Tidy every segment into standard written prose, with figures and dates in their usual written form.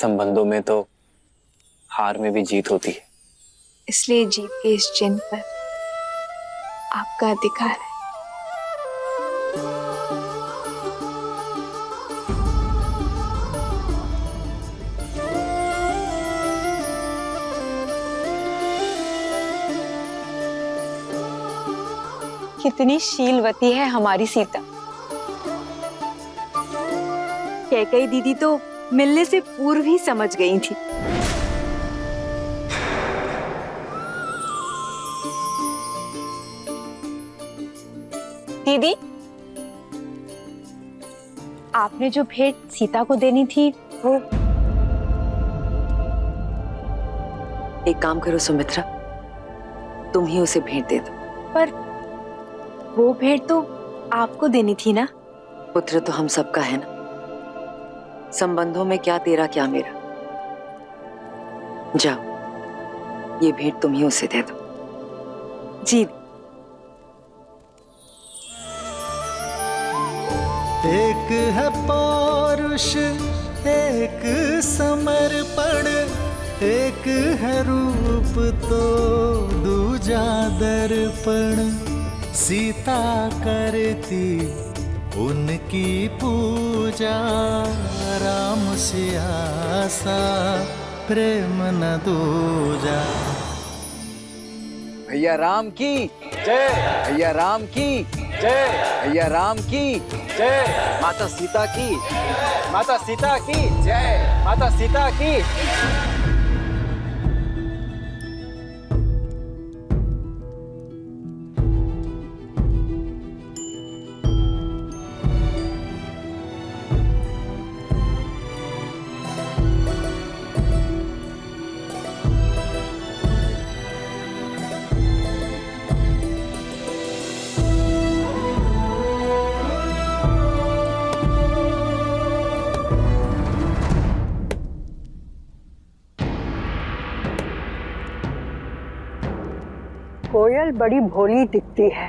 संबंधों में तो हार में भी जीत होती है। इसलिए जीत के इस चिन्ह पर आपका अधिकार है। कितनी शीलवती है हमारी सीता। कैकेयी दीदी तो मिलने से पूर्व ही समझ गई थी। दीदी, आपने जो भेंट सीता को देनी थी वो। एक काम करो सुमित्रा, तुम ही उसे भेंट दे दो। पर वो भेंट तो आपको देनी थी ना। पुत्र तो हम सबका है ना, संबंधों में क्या तेरा क्या मेरा। जाओ, ये भेंट तुम ही उसे दे दो। जी। एक है पौरुष, एक समर्पण, एक है रूप तो दूजा दर्पण। सीता करती उनकी पूजा, राम से आसा प्रेम न दूजा। भैया राम की जय, भैया राम की जय, भैया राम की जय, माता सीता की, माता सीता की जय, माता सीता की। कोयल बड़ी भोली दिखती है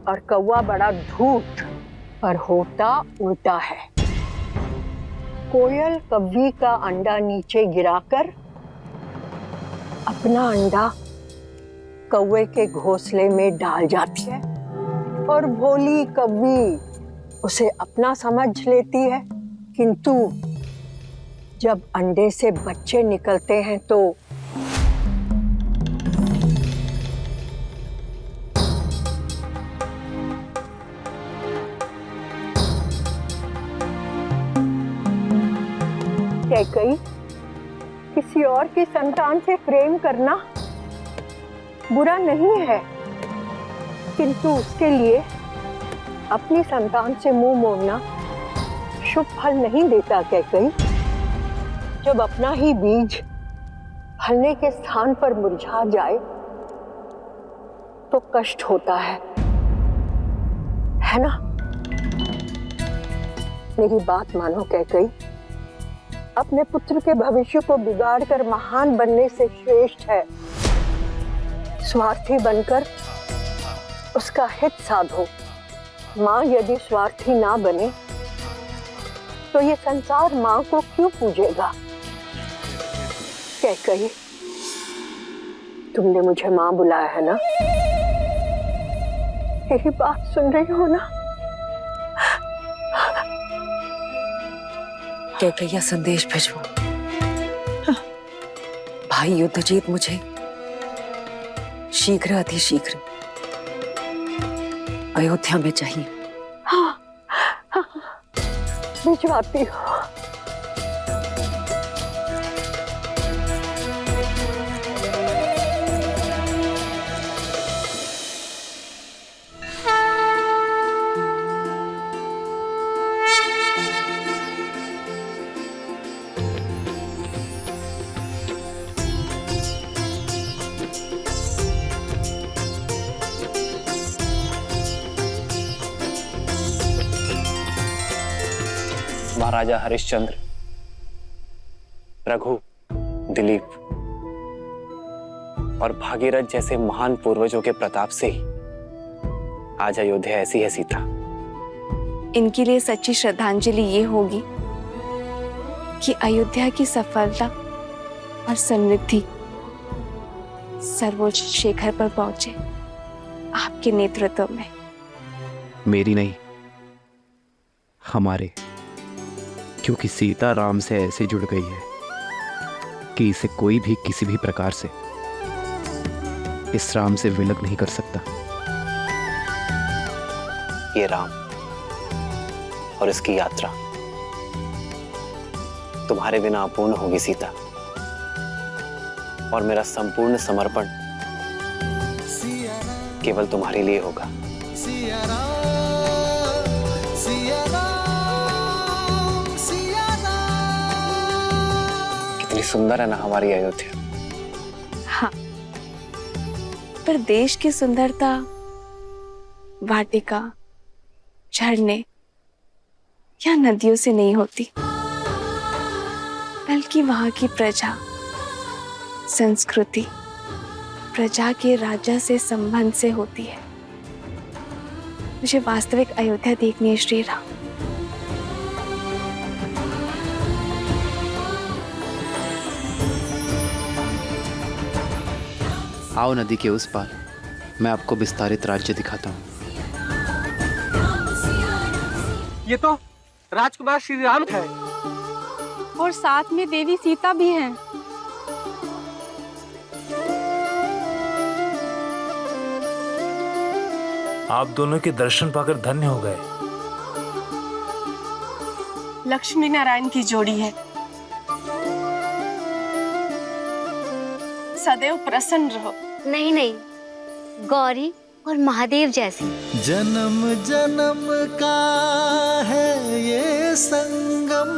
और कौवा बड़ा धूर्त, पर होता उल्टा है। कोयल कव्वी का अंडा नीचे गिराकर अपना अंडा कौवे के घोंसले में डाल जाती है और भोली कव्वी उसे अपना समझ लेती है, किंतु जब अंडे से बच्चे निकलते हैं तो कैकेयी, किसी और की संतान से प्रेम करना बुरा नहीं है, किंतु उसके लिए अपनी संतान से मुंह मोड़ना शुभ फल नहीं देता। कैकेयी, जब अपना ही बीज फलने के स्थान पर मुरझा जाए तो कष्ट होता है ना? मेरी बात मानो कैकेयी, अपने पुत्र के भविष्य को बिगाड़कर महान बनने से श्रेष्ठ है स्वार्थी बनकर उसका हित साधो। माँ यदि स्वार्थी ना बने तो ये संसार माँ को क्यों पूजेगा? कैकेयी, तुमने मुझे माँ बुलाया है ना? मेरी बात सुन रही हो ना? कैकेयी, संदेश भिजवो। भाई युद्धजीत मुझे शीघ्र अतिशीघ्र अयोध्या में चाहिए। हाँ, भिजवाती हूँ। महाराजा हरिश्चंद्र, रघु, दिलीप और भागीरथ जैसे महान पूर्वजों के प्रताप से ही आज अयोध्या ऐसी है सीता। इनके लिए सच्ची श्रद्धांजलि ये होगी कि अयोध्या की सफलता और समृद्धि सर्वोच्च शिखर पर पहुंचे आपके नेतृत्व में। मेरी नहीं, हमारे। क्योंकि सीता राम से ऐसे जुड़ गई है कि इसे कोई भी किसी भी प्रकार से इस राम से विलग नहीं कर सकता। ये राम और इसकी यात्रा तुम्हारे बिना अपूर्ण होगी सीता, और मेरा संपूर्ण समर्पण केवल तुम्हारे लिए होगा। सिया राम, सिया राम, सिया राम। कितनी सुंदर है ना हमारी अयोध्या। हाँ, पर देश की सुंदरता वाटिका, झरने या नदियों से नहीं होती, बल्कि वहां की प्रजा, संस्कृति, प्रजा के राजा से संबंध से होती है। मुझे वास्तविक अयोध्या देखनी है श्री राम। आओ नदी के उस पार, मैं आपको विस्तारित राज्य दिखाता हूँ। ये तो राजकुमार श्री राम है और साथ में देवी सीता भी हैं। आप दोनों के दर्शन पाकर धन्य हो गए। लक्ष्मी नारायण की जोड़ी है। सदैव प्रसन्न रहो। नहीं नहीं, गौरी और महादेव जैसी। जन्म जन्म का है ये संगम,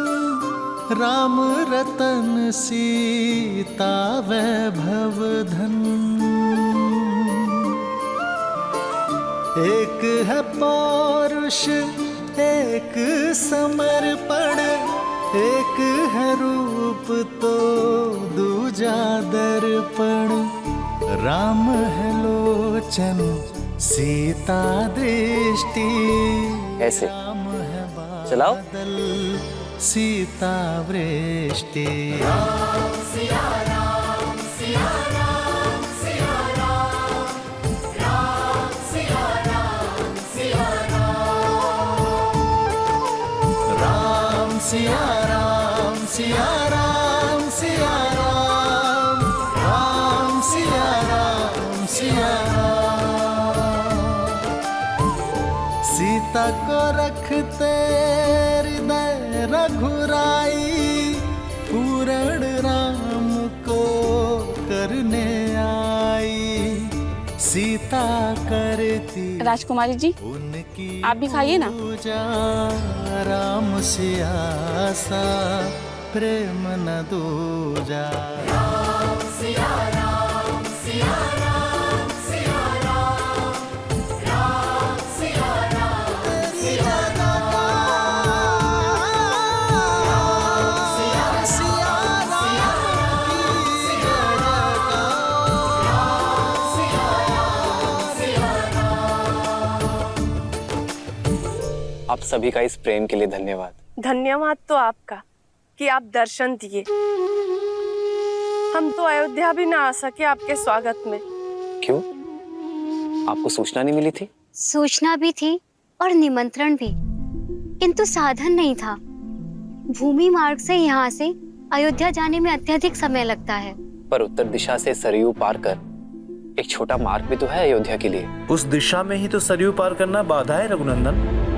राम रतन सीता वैभव धन। एक है पौरुष, एक समर्पण, एक है रूप तो दूजा दर्पण। राम है लोचन, सीता दृष्टि, ऐसे राम है चलाओ। बादल, सीता वृष्टि। सिया राम, सिया राम, सिया राम, राम सिया राम, सिया राम। सीता को रखते हृदय रघुराई, पूर्ण राम को करने आई। सीता करती राजकुमारी जी, उनकी आप भी खाइए ना। पूजा, राम सिया सा प्रेम न दूजा। राम सिया राम, सिया राम, सिया राम, राम सिया राम, सिया राम, सिया सिया राम की जय आप सभी का इस प्रेम के लिए धन्यवाद। धन्यवाद तो आपका कि आप दर्शन दिए। हम तो अयोध्या भी ना आ सके आपके स्वागत में। क्यों? आपको सूचना नहीं मिली थी? सूचना भी थी और निमंत्रण भी, किंतु साधन नहीं था। भूमि मार्ग से यहाँ से अयोध्या जाने में अत्यधिक समय लगता है। पर उत्तर दिशा से सरयू पार कर एक छोटा मार्ग भी तो है अयोध्या के लिए। उस दिशा में ही तो सरयू पार करना बाधा है रघुनंदन।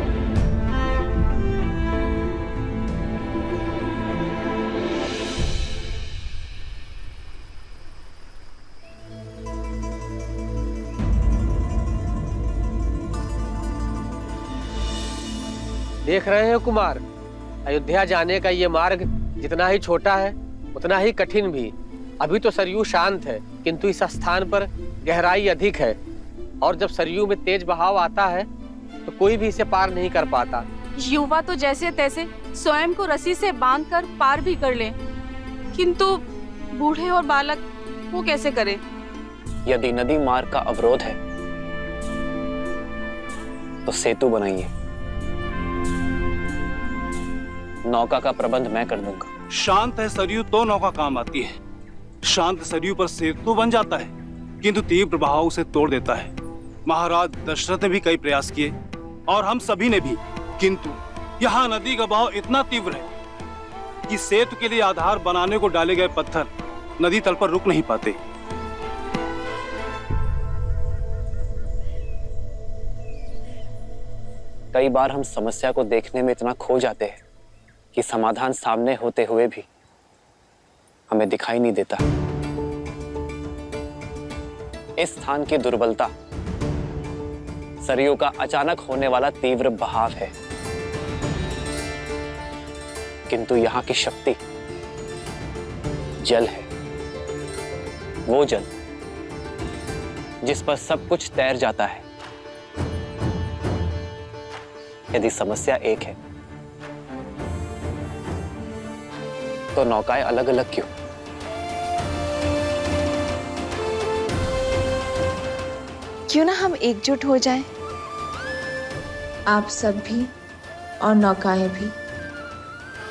देख रहे हैं कुमार, अयोध्या जाने का ये मार्ग जितना ही छोटा है उतना ही कठिन भी। अभी तो सरयू शांत है, किंतु इस स्थान पर गहराई अधिक है, और जब सरयू में तेज बहाव आता है तो कोई भी इसे पार नहीं कर पाता। युवा तो जैसे तैसे स्वयं को रस्सी से बांधकर पार भी कर लें, किंतु बूढ़े और बालक वो कैसे करें? यदि नदी मार्ग का अवरोध है तो सेतु बनाइए। नौका का प्रबंध मैं कर दूंगा। शांत है सरयू तो नौका काम आती है। शांत सरयू पर सेतु बन जाता है, किंतु तीव्र बहाव उसे तोड़ देता है। महाराज दशरथ ने भी कई प्रयास किए और हम सभी ने भी, किंतु यहाँ नदी का बहाव इतना तीव्र है कि सेतु के लिए आधार बनाने को डाले गए पत्थर नदी तल पर रुक नहीं पाते। कई बार हम समस्या को देखने में इतना खो जाते हैं कि समाधान सामने होते हुए भी हमें दिखाई नहीं देता। इस स्थान की दुर्बलता सरयू का अचानक होने वाला तीव्र बहाव है, किंतु यहां की शक्ति जल है। वो जल जिस पर सब कुछ तैर जाता है। यदि समस्या एक है तो नौकाएं अलग अलग क्यों? क्यों ना हम एकजुट हो जाएं? आप सब भी और नौकाएं भी,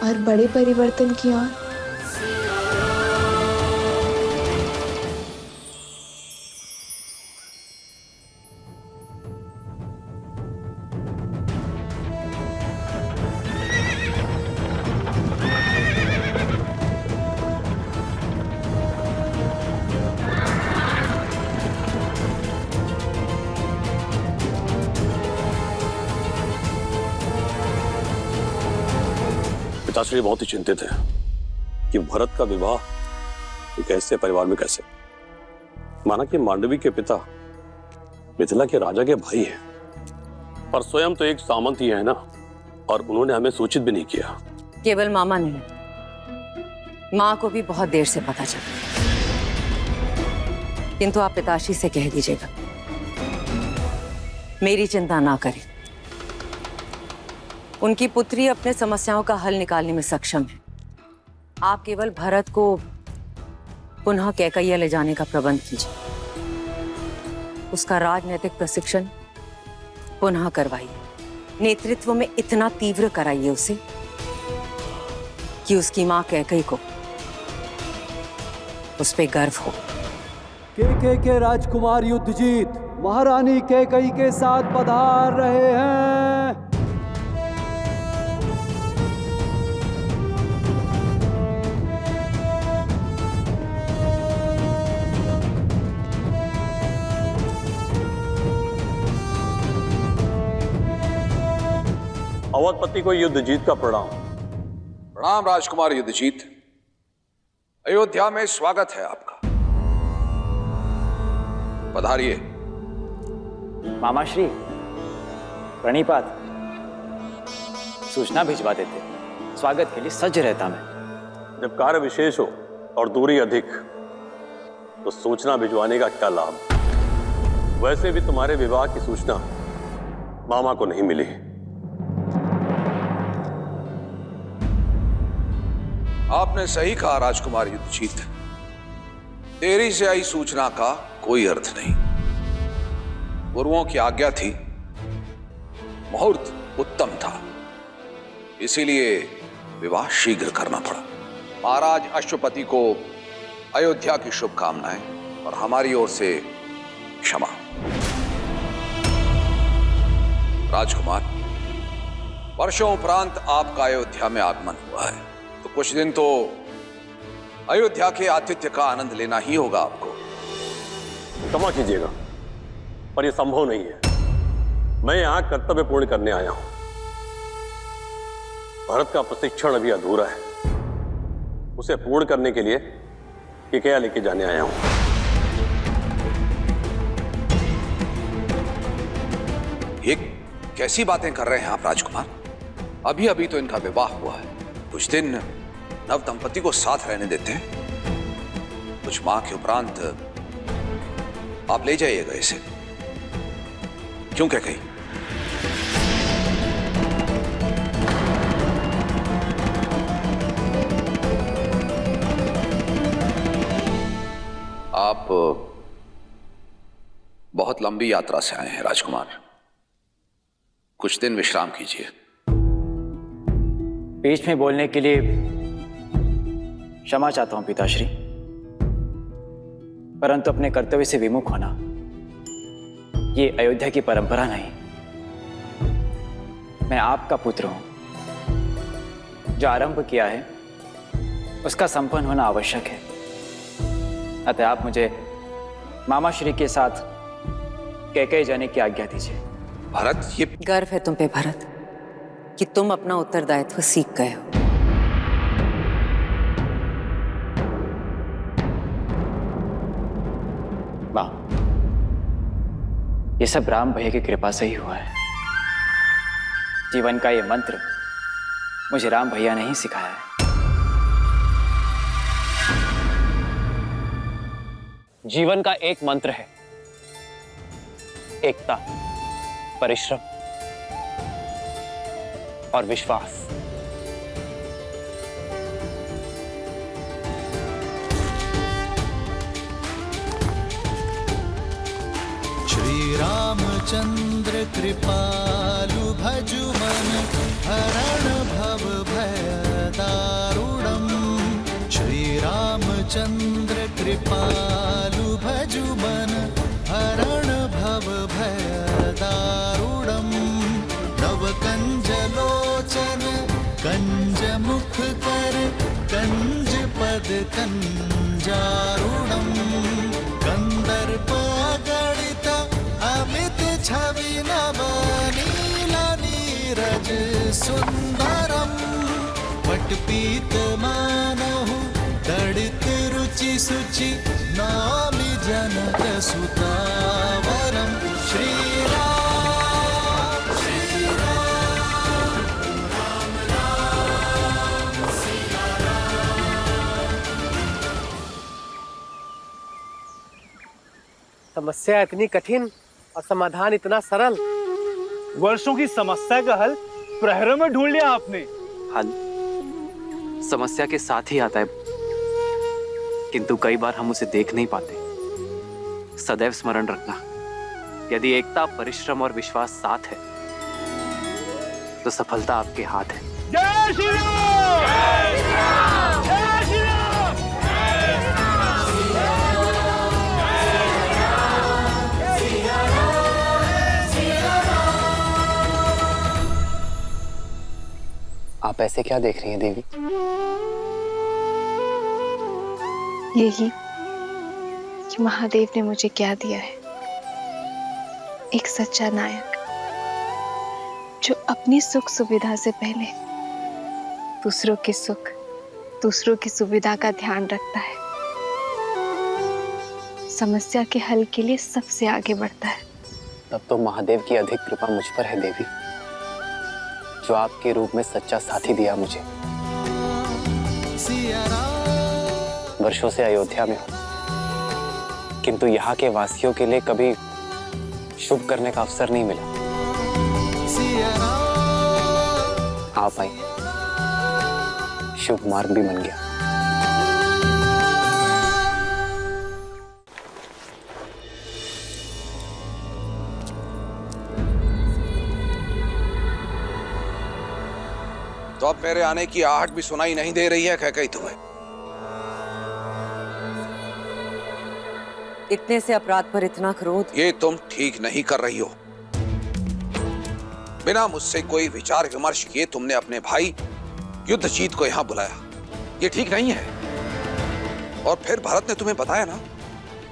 और बड़े परिवर्तन की ओर। पिताश्री बहुत ही चिंतित है कि भरत का विवाह एक ऐसे परिवार में कैसे। माना कि मांडवी के पिता मिथिला के राजा के भाई हैं, पर स्वयं तो एक सामंत ही है ना, और उन्होंने हमें सूचित भी नहीं किया। केवल मामा नहीं, माँ को भी बहुत देर से पता चला, किंतु आप पिताश्री से कह दीजिएगा मेरी चिंता ना करें। उनकी पुत्री अपने समस्याओं का हल निकालने में सक्षम है। आप केवल भरत को पुनः कैकैया ले जाने का प्रबंध कीजिए, उसका राजनीतिक प्रशिक्षण पुनः करवाइए, नेतृत्व में इतना तीव्र कराइए उसे कि उसकी मां कैकई को उस पे गर्व हो। के राजकुमार युद्धजीत महारानी कैकई के साथ पधार रहे हैं। अवधपति को युद्धजीत का प्रणाम। प्रणाम राजकुमार युद्धजीत, अयोध्या में स्वागत है आपका, पधारिए। मामाश्री प्रणिपात, सूचना भिजवा देते, स्वागत के लिए सज्ज रहता मैं। जब कार्य विशेष हो और दूरी अधिक तो सूचना भिजवाने का क्या लाभ। वैसे भी तुम्हारे विवाह की सूचना मामा को नहीं मिली। आपने सही कहा राजकुमार युद्धजीत, देरी से आई सूचना का कोई अर्थ नहीं। गुरुओं की आज्ञा थी, मुहूर्त उत्तम था, इसीलिए विवाह शीघ्र करना पड़ा। महाराज अश्वपति को अयोध्या की शुभकामनाएं और हमारी ओर से क्षमा। राजकुमार, वर्षों उपरांत आपका अयोध्या में आगमन हुआ है, तो कुछ दिन तो अयोध्या के आतिथ्य का आनंद लेना ही होगा आपको। क्षमा कीजिएगा, पर यह संभव नहीं है। मैं यहां कर्तव्य पूर्ण करने आया हूं। भरत का प्रशिक्षण अभी अधूरा है, उसे पूर्ण करने के लिए कैकैया लेके जाने आया हूं। ये कैसी बातें कर रहे हैं आप राजकुमार? अभी अभी तो इनका विवाह हुआ है, कुछ दिन नव दंपति को साथ रहने देते हैं। कुछ माह के उपरांत आप ले जाइएगा इसे। क्यों कैकई? आप बहुत लंबी यात्रा से आए हैं राजकुमार, कुछ दिन विश्राम कीजिए। बीच में बोलने के लिए क्षमा चाहता हूं पिताश्री, परंतु अपने कर्तव्य से विमुख होना ये अयोध्या की परंपरा नहीं। मैं आपका पुत्र हूं। जो आरंभ किया है उसका संपन्न होना आवश्यक है। अतः आप मुझे मामा श्री के साथ कैकेयी जाने की आज्ञा दीजिए। भरत, ये गर्व है तुम पे भरत कि तुम अपना उत्तरदायित्व सीख गए हो। मां, ये सब राम भैया की कृपा से ही हुआ है। जीवन का ये मंत्र मुझे राम भैया ने ही सिखाया है। जीवन का एक मंत्र है, एकता, परिश्रम और विश्वास। श्री रामचंद्र कृपालु भजु मन हरण भव भय दारुणम। श्री रामचंद्र कृपालु भजु मन हरण भव भय दारुणम। नव कंज लोचन कंज मुख कर कंज पद कंजारुणम। कंदर्प गणित अमित छवि नव नील नीरज सुंदरम। पटपीत मानहु दड़ित रुचि सुचि नामि जनक सुतावरम। श्री राम श्री राम राम राम सिया राम। समस्या इतनी कठिन और समाधान इतना सरल। वर्षों की समस्या का हल प्रहरों में ढूंढ लिया आपने। हल समस्या के साथ ही आता है, किंतु कई बार हम उसे देख नहीं पाते। सदैव स्मरण रखना, यदि एकता, परिश्रम और विश्वास साथ है तो सफलता आपके हाथ है। जय श्री राम! जय श्री राम! जय श्री राम! आप ऐसे क्या देख रही हैं देवी? यही कि महादेव ने मुझे क्या दिया है, एक सच्चा नायक जो अपनी सुख सुविधा से पहले दूसरों के सुख, दूसरों की सुविधा का ध्यान रखता है, समस्या के हल के लिए सबसे आगे बढ़ता है। तब तो महादेव की अधिक कृपा मुझ पर है देवी, जो आपके रूप में सच्चा साथी दिया मुझे। वर्षों से अयोध्या में हूं, किंतु यहाँ के वासियों के लिए कभी शुभ करने का अवसर नहीं मिला। आप आई, शुभ मार्ग भी बन गया। तो अब मेरे आने की आहट भी सुनाई नहीं दे रही है कैकेयी तुम्हें? इतने से अपराध पर इतना क्रोध? ये तुम ठीक नहीं कर रही हो। बिना मुझसे कोई विचार विमर्श किए तुमने अपने भाई युद्धजीत को यहां बुलाया, ये ठीक नहीं है। और फिर भरत ने तुम्हें बताया ना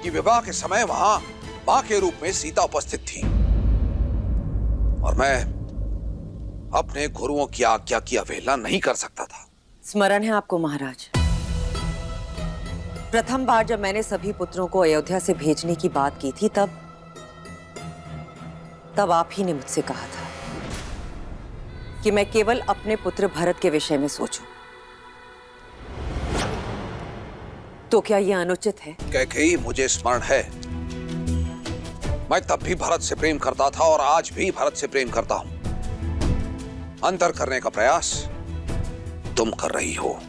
कि विवाह के समय वहां मां के रूप में सीता उपस्थित थी, और मैं अपने गुरुओं की आज्ञा की अवहेलना नहीं कर सकता था। स्मरण है आपको महाराज, प्रथम बार जब मैंने सभी पुत्रों को अयोध्या से भेजने की बात की थी, तब आप ही ने मुझसे कहा था कि मैं केवल अपने पुत्र भरत के विषय में सोचूं। तो क्या यह अनुचित है? कैकेयी, मुझे स्मरण है, मैं तब भी भरत से प्रेम करता था और आज भी भरत से प्रेम करता हूं। अंतर करने का प्रयास तुम कर रही हो।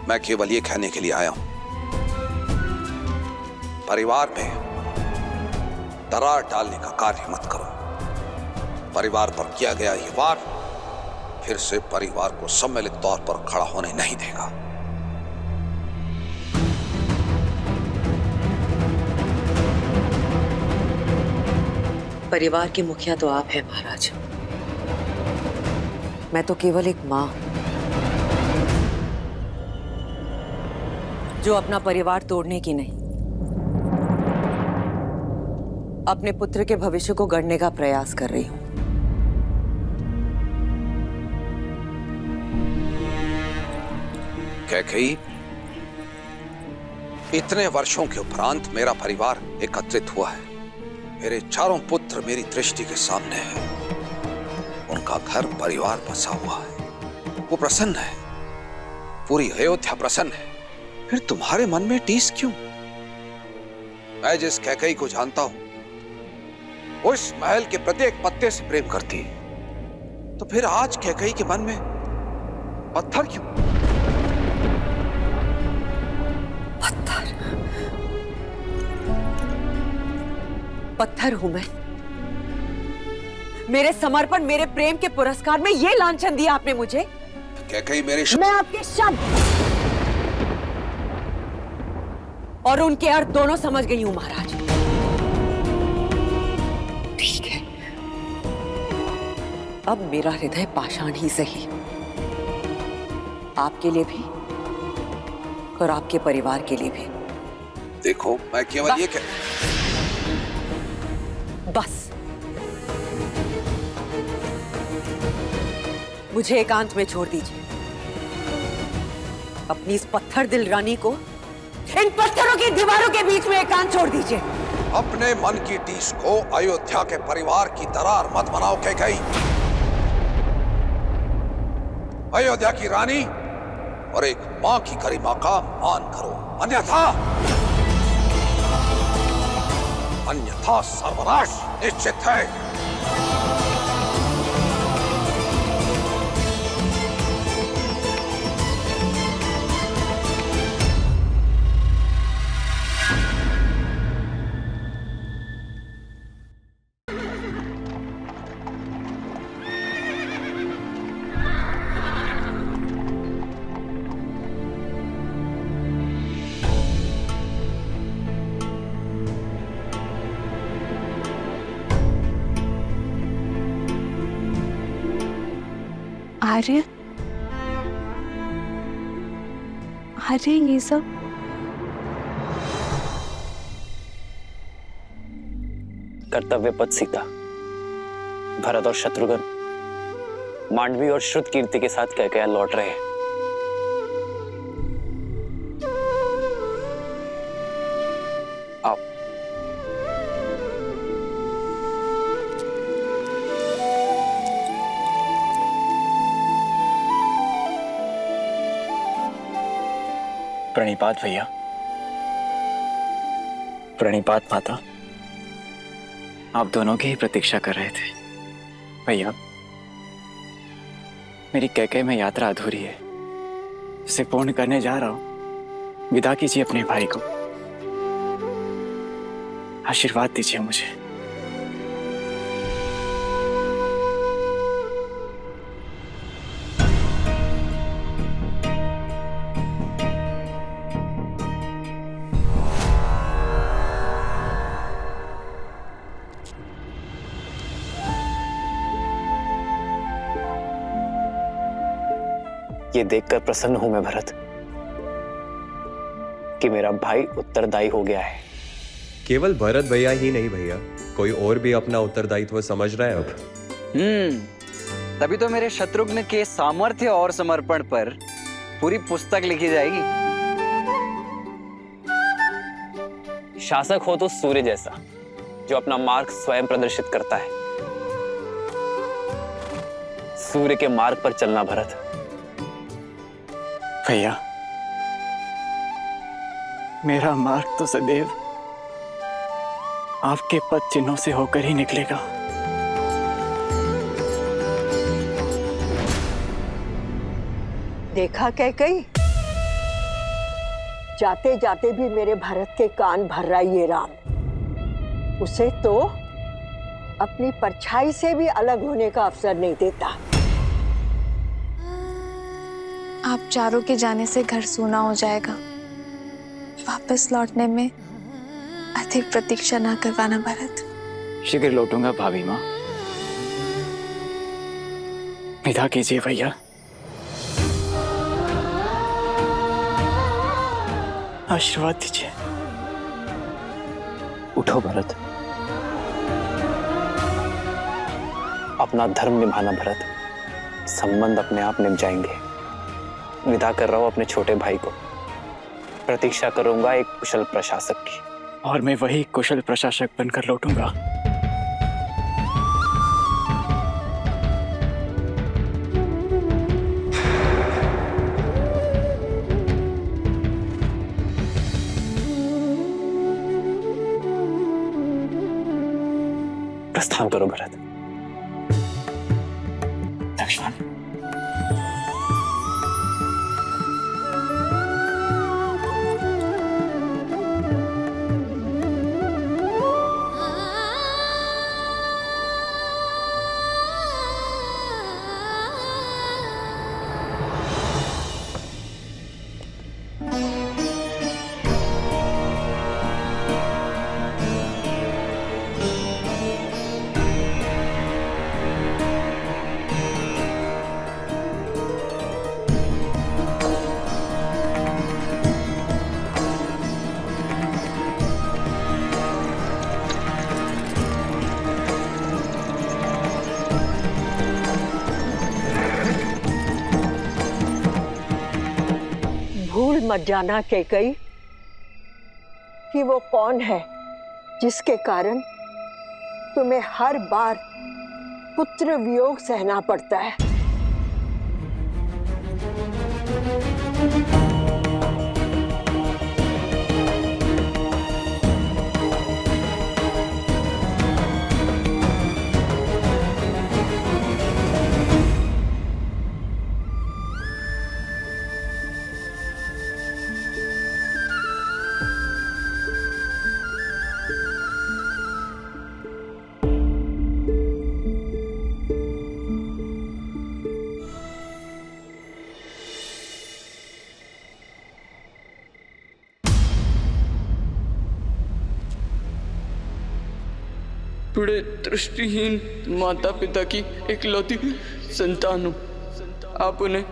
मैं केवल ये कहने के लिए आया हूं, परिवार में दरार डालने का कार्य मत करो। परिवार पर किया गया ये वार फिर से परिवार को सम्मिलित तौर पर खड़ा होने नहीं देगा। परिवार के मुखिया तो आप हैं महाराज, मैं तो केवल एक मां जो अपना परिवार तोड़ने की नहीं, अपने पुत्र के भविष्य को गढ़ने का प्रयास कर रही हूं। कैकेयी, इतने वर्षों के उपरांत मेरा परिवार एकत्रित हुआ है। मेरे चारों पुत्र मेरी दृष्टि के सामने हैं। उनका घर परिवार बसा हुआ है, वो प्रसन्न है, पूरी अयोध्या प्रसन्न है। फिर तुम्हारे मन में टीस क्यों? मैं जिस कैकेयी को जानता हूं वो इस महल के प्रत्येक पत्ते से प्रेम करती है, तो फिर आज कैकेयी के मन में पत्थर क्यों? पत्थर हूं मैं? मेरे समर्पण, मेरे प्रेम के पुरस्कार में ये लांछन दिया आपने मुझे? कैकेयी मेरे मैं आपके शब्द और उनके अर्थ दोनों समझ गई हूं महाराज। ठीक है, अब मेरा हृदय पाषाण ही सही, आपके लिए भी और आपके परिवार के लिए भी। देखो, मैं केवल ये बस मुझे एकांत में छोड़ दीजिए। अपनी इस पत्थर दिल रानी को इन पत्थरों की दीवारों के बीच में एकांत छोड़ दीजिए। अपने मन की टीस को अयोध्या के परिवार की दरार मत बनाओ कैकेयी। अयोध्या की रानी और एक मां की गरिमा का मान करो, अन्यथा सर्वनाश निश्चित है। आर्य, आर्य, ये सब कर्तव्य पथ सीता, भरत और शत्रुघ्न मांडवी और श्रुत कीर्ति के साथ कैकेयी लौट रहे हैं। आओ। प्रणिपात भैया, प्रणिपात माता। आप दोनों की ही प्रतीक्षा कर रहे थे। भैया, मेरी कैकेयी में यात्रा अधूरी है, उसे पूर्ण करने जा रहा हूं। विदा कीजिए अपने भाई को, आशीर्वाद दीजिए मुझे। ये देखकर प्रसन्न हूं मैं भरत कि मेरा भाई उत्तरदायी हो गया है। केवल भरत भैया ही नहीं भैया, कोई और भी अपना उत्तरदायित्व समझ रहा है अब। तभी तो मेरे शत्रुघ्न के सामर्थ्य और समर्पण पर पूरी पुस्तक लिखी जाएगी। शासक हो तो सूर्य जैसा, जो अपना मार्ग स्वयं प्रदर्शित करता है। सूर्य के मार्ग पर चलना भरत। भैया, मेरा मार्ग तो सदैव आपके पद चिन्हों से होकर ही निकलेगा। देखा कैकेयी, जाते जाते भी मेरे भरत के कान भर रहा ये राम। उसे तो अपनी परछाई से भी अलग होने का अवसर नहीं देता। आप चारों के जाने से घर सूना हो जाएगा। वापस लौटने में अधिक प्रतीक्षा ना करवाना भरत। शीघ्र लौटूंगा भाभी माँ। विदा कीजिए भैया। आशीर्वाद दीजिए। उठो भरत, अपना धर्म निभाना भरत। संबंध अपने आप निभ जाएंगे। विदा कर रहा हूं अपने छोटे भाई को। प्रतीक्षा करूंगा एक कुशल प्रशासक की। और मैं वही कुशल प्रशासक बनकर लौटूंगा। प्रस्थान करो भरत। लक्ष्मण, भूल मत जाना कैकई कि वो कौन है जिसके कारण तुम्हें हर बार पुत्र वियोग सहना पड़ता है। बड़े दृष्टिहीन माता पिता की इकलौती संतान हूं। आप उन्हें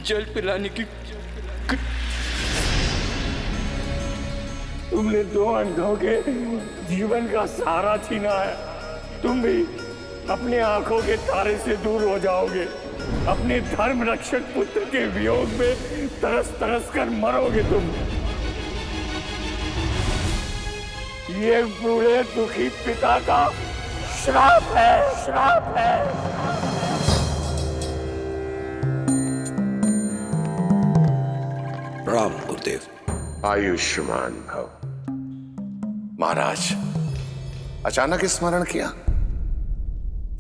जल पिलाने की तुमने दो अंधों के जीवन का सहारा छीना है। तुम भी अपने आंखों के तारे से दूर हो जाओगे। अपने धर्म रक्षक पुत्र के वियोग में तरस तरस कर मरोगे तुम। ये बूढ़े दुखी पिता का श्राप है, श्राप है। प्रणाम गुरुदेव। आयुष्मान भव। महाराज, अचानक स्मरण किया?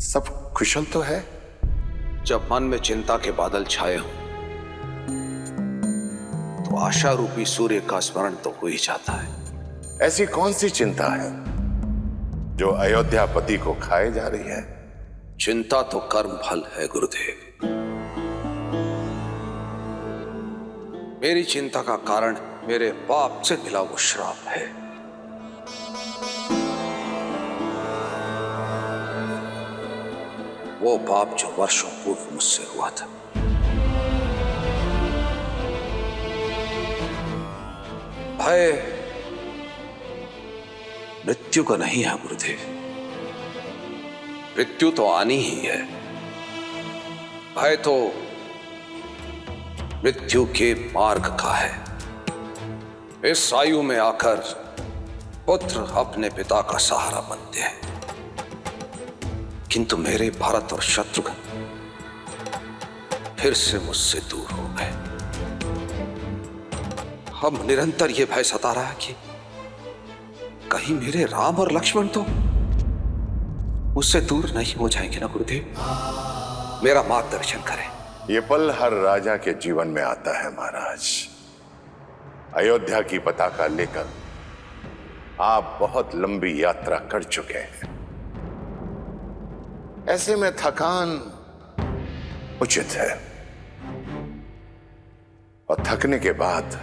सब कुशल तो है? जब मन में चिंता के बादल छाए हों तो आशा रूपी सूर्य का स्मरण तो हो ही जाता है। ऐसी कौन सी चिंता है जो अयोध्यापति को खाए जा रही है? चिंता तो कर्म फल है गुरुदेव। मेरी चिंता का कारण मेरे पाप से मिला वो श्राप है। वो पाप जो वर्षों पूर्व मुझसे हुआ था। भय मृत्यु का नहीं है गुरुदेव। मृत्यु तो आनी ही है। भय तो मृत्यु के मार्ग का है। इस आयु में आकर पुत्र अपने पिता का सहारा बनते हैं, किंतु मेरे भरत और शत्रुघ्न फिर से मुझसे दूर हो गए। हम निरंतर यह भय सता रहा है कि कहीं मेरे राम और लक्ष्मण तो मुझसे दूर नहीं हो जाएंगे ना गुरुदेव। मेरा मार्गदर्शन करें। ये पल हर राजा के जीवन में आता है महाराज। अयोध्या की पताका लेकर आप बहुत लंबी यात्रा कर चुके हैं। ऐसे में थकान उचित है। और थकने के बाद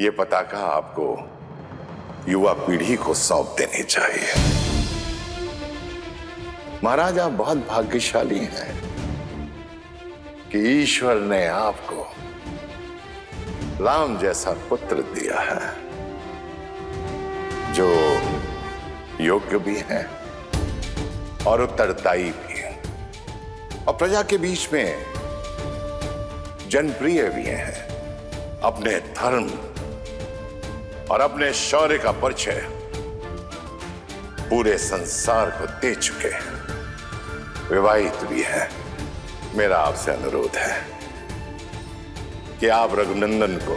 ये पताका आपको युवा पीढ़ी को सौंप देनी चाहिए। महाराज, आप बहुत भाग्यशाली हैं कि ईश्वर ने आपको राम जैसा पुत्र दिया है, जो योग्य भी है और उत्तरदायी भी है, और प्रजा के बीच में जनप्रिय भी हैं। अपने धर्म और अपने शौर्य का परिचय पूरे संसार को दे चुके हैं, विवाहित भी है। मेरा आपसे अनुरोध है कि आप रघुनंदन को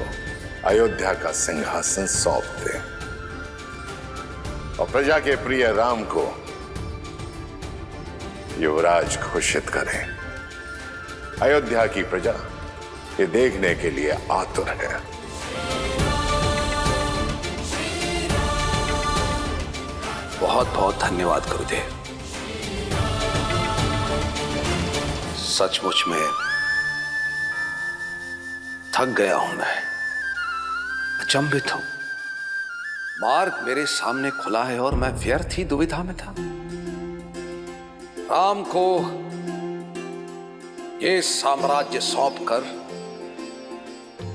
अयोध्या का सिंहासन सौंप दें और प्रजा के प्रिय राम को युवराज घोषित करें। अयोध्या की प्रजा ये देखने के लिए आतुर है। बहुत बहुत धन्यवाद गुरुदेव। सचमुच में थक गया हूं मैं, अचंभित हूं। मार्ग मेरे सामने खुला है और मैं व्यर्थ ही दुविधा में था। राम को ये साम्राज्य सौंपकर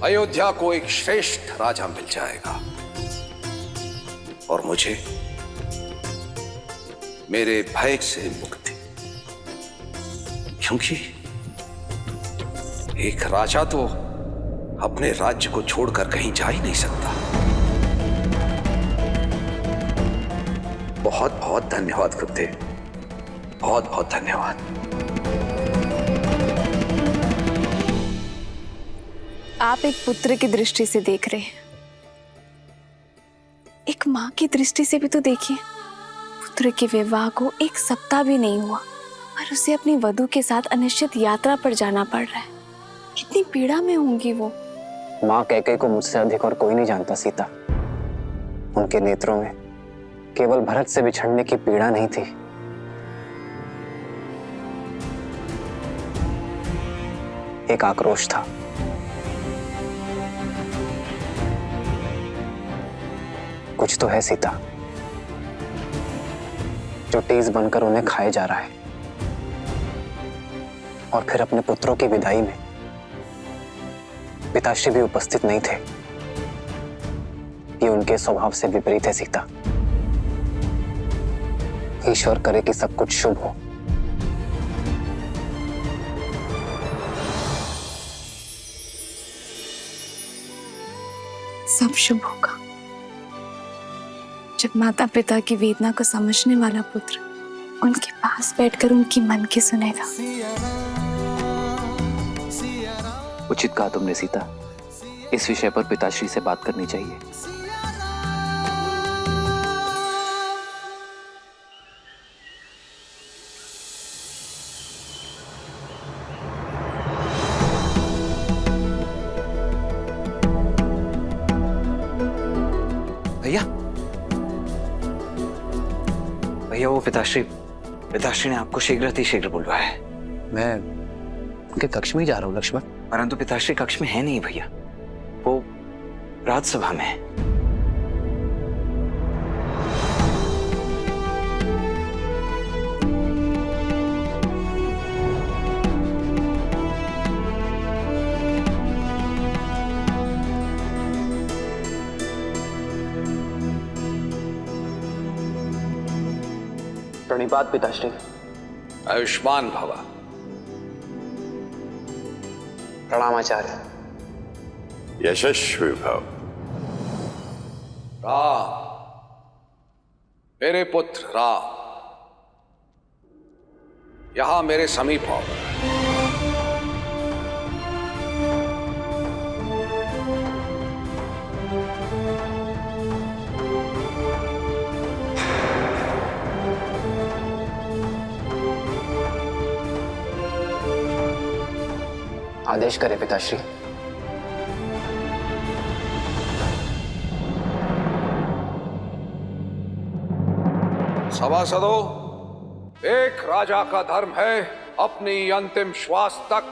अयोध्या को एक श्रेष्ठ राजा मिल जाएगा और मुझे मेरे भय से मुक्ति, क्योंकि एक राजा तो अपने राज्य को छोड़कर कहीं जा ही नहीं सकता। बहुत बहुत धन्यवाद गुरुदेव, बहुत बहुत धन्यवाद। आप एक पुत्र की दृष्टि से देख रहे हैं, एक माँ की दृष्टि से भी तो देखिए। पुत्र के विवाह को 1 सप्ताह भी नहीं हुआ और उसे अपनी वधू के साथ अनिश्चित यात्रा पर जाना पड़ रहा है। कितनी पीड़ा में होंगी वो। माँ कैकेयी को मुझसे अधिक और कोई नहीं जानता सीता। उनके नेत्रों में केवल भरत से बिछड़ने की पीड़ा नहीं थी, एक आक्रोश था। कुछ तो है सीता जो तेज बनकर उन्हें खाए जा रहा है। और फिर अपने पुत्रों की विदाई में पिताश्री भी उपस्थित नहीं थे। ये उनके स्वभाव से विपरीत है सीता। ईश्वर करे कि सब कुछ शुभ हो। सब शुभ होगा जब माता पिता की वेदना को समझने वाला पुत्र उनके पास बैठकर उनकी मन की सुनेगा। उचित कहा तुमने सीता, इस विषय पर पिताश्री से बात करनी चाहिए। भैया भैया, वो पिताश्री ने आपको शीघ्र बुलवाया है। मैं उनके कक्ष में ही जा रहा हूँ लक्ष्मण। परंतु पिताश्री कक्ष में है नहीं भैया, वो राजसभा में है। प्रणिपात पिताश्री। आयुष्मान भवा। प्रणाम आचार्य। यशस्वी भव। राम, मेरे पुत्र राम, यहां मेरे समीप आओ। आदेश करें पिताश्री। सभासदों, एक राजा का धर्म है अपनी अंतिम श्वास तक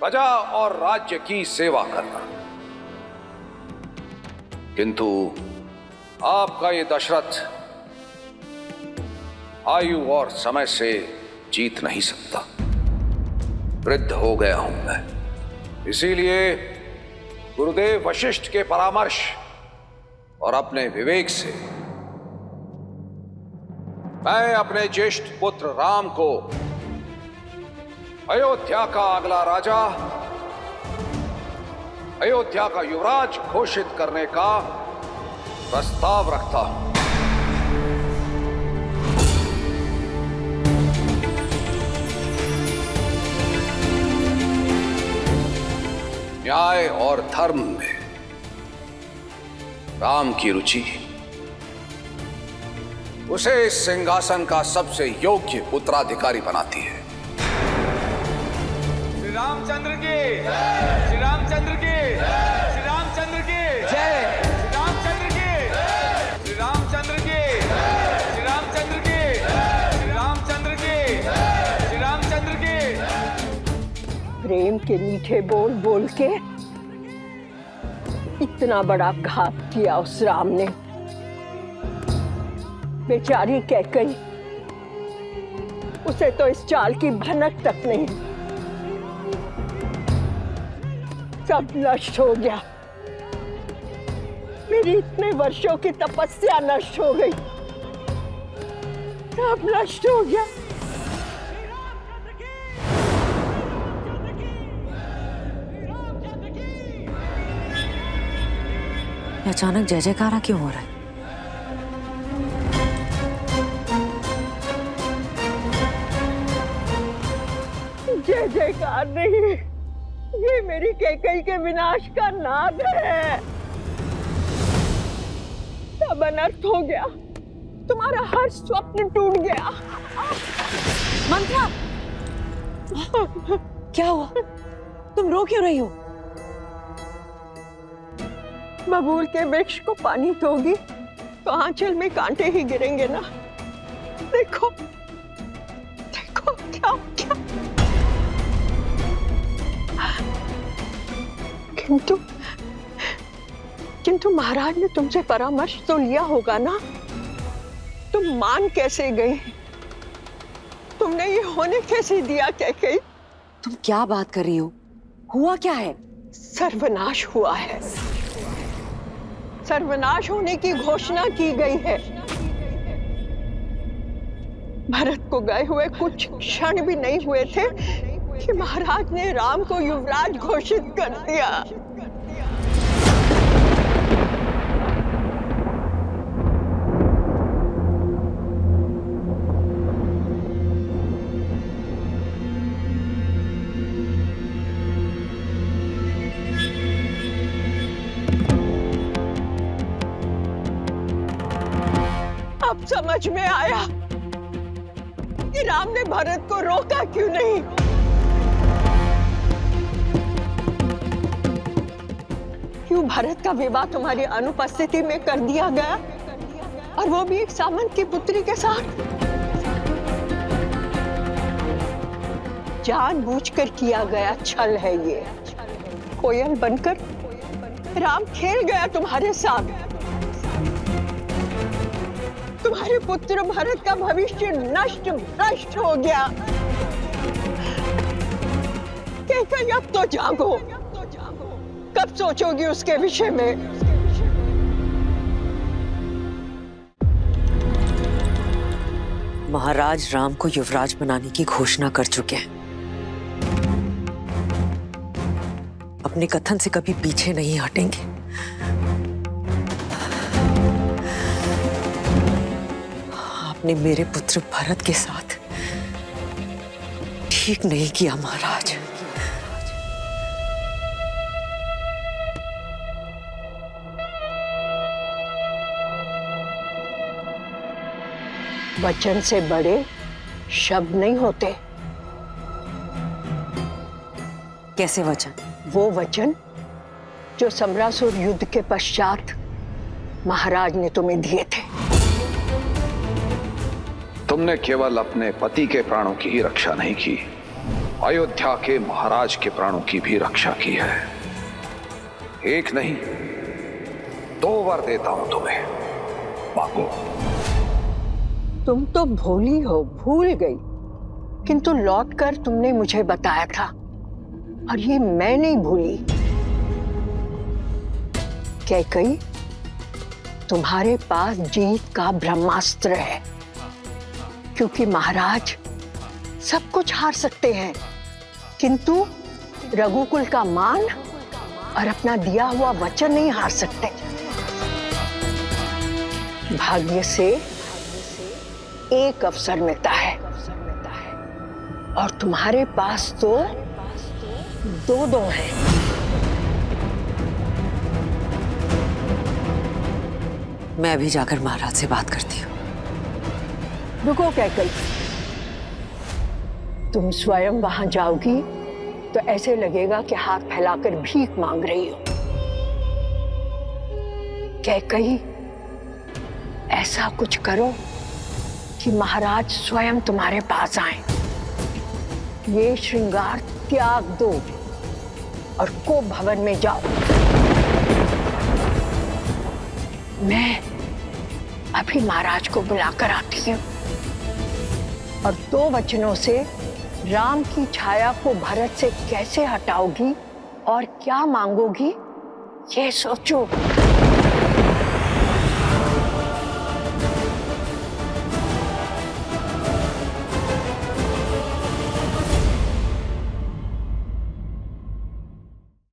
प्रजा और राज्य की सेवा करना। किंतु आपका ये दशरथ आयु और समय से जीत नहीं सकता। वृद्ध हो गया हूं मैं, इसीलिए गुरुदेव वशिष्ठ के परामर्श और अपने विवेक से मैं अपने ज्येष्ठ पुत्र राम को अयोध्या का अगला राजा, अयोध्या का युवराज घोषित करने का प्रस्ताव रखता हूं। न्याय और धर्म में राम की रुचि उसे इस सिंहासन का सबसे योग्य उत्तराधिकारी बनाती है। श्री रामचंद्र की, श्री रामचंद्र की, श्री रामचंद्र की जय, श्री रामचंद्र की, श्री रामचंद्र की, श्री रामचंद्र की, श्री रामचंद्र की, श्री रामचंद्र की। प्रेम के मीठे बोल बोल के इतना बड़ा घात किया उस राम ने। बेचारी कैकई, उसे तो इस चाल की भनक तक नहीं। सब नष्ट हो गया, मेरी इतने वर्षों की तपस्या नष्ट हो गई, सब नष्ट हो गया। अचानक जय जयकारा क्यों हो रहा है? जय जयकार नहीं, ये मेरी कैकई के विनाश का नाद है। सब अनर्थ हो गया, तुम्हारा हर स्वप्न टूट गया। मंत्रा, क्या हुआ? तुम रो क्यों रही हो? बबूल के वृक्ष को पानी दोगी तो आंचल में कांटे ही गिरेंगे ना। देखो देखो क्या क्या। किंतु महाराज ने तुमसे परामर्श तो लिया होगा ना। तुम मान कैसे गई? तुमने ये होने कैसे दिया कैकेयी? तुम क्या बात कर रही हो? हुआ क्या है? सर्वनाश हुआ है। सर्वनाश होने की घोषणा की गई है। भरत को गए हुए कुछ क्षण भी नहीं हुए थे कि महाराज ने राम को युवराज घोषित कर दिया। अब समझ में आया कि राम ने भरत को रोका क्यों नहीं। क्यों भरत का विवाह तुम्हारी अनुपस्थिति में कर दिया गया, और वो भी एक सामंत की पुत्री के साथ। जानबूझकर किया गया छल है ये। कोयल बनकर राम खेल गया तुम्हारे साथ। तुम्हारे पुत्र भरत का भविष्य नष्ट भ्रष्ट हो गया। कैकेयी, अब तो जागो। कब सोचोगी उसके विषय में? महाराज राम को युवराज बनाने की घोषणा कर चुके हैं। अपने कथन से कभी पीछे नहीं हटेंगे। आपने मेरे पुत्र भरत के साथ ठीक नहीं किया महाराज। वचन से बड़े शब्द नहीं होते। कैसे वचन? वो वचन जो समरासुर युद्ध के पश्चात महाराज ने तुम्हें दिए थे। तुमने केवल अपने पति के प्राणों की ही रक्षा नहीं की, अयोध्या के महाराज के प्राणों की भी रक्षा की है। एक नहीं 2 वर देता हूं तुम्हें, मांगो। तुम तो भोली हो, भूल गई, किंतु लौटकर तुमने मुझे बताया था और ये मैं नहीं भूली। कैकई, तुम्हारे पास जीत का ब्रह्मास्त्र है, क्योंकि महाराज सब कुछ हार सकते हैं, किंतु रघुकुल का मान और अपना दिया हुआ वचन नहीं हार सकते। भाग्य से एक अवसर मिलता है और तुम्हारे पास तो 2 हैं। मैं अभी जाकर महाराज से बात करती हूँ। रुको कैकई, तुम स्वयं वहां जाओगी तो ऐसे लगेगा कि हाथ फैलाकर भीख मांग रही हो। कैकई, ऐसा कुछ करो कि महाराज स्वयं तुम्हारे पास आए। ये श्रृंगार त्याग दो और कोप भवन में जाओ। मैं अभी महाराज को बुलाकर आती हूँ और 2 वचनों से राम की छाया को भरत से कैसे हटाओगी और क्या मांगोगी, ये सोचो।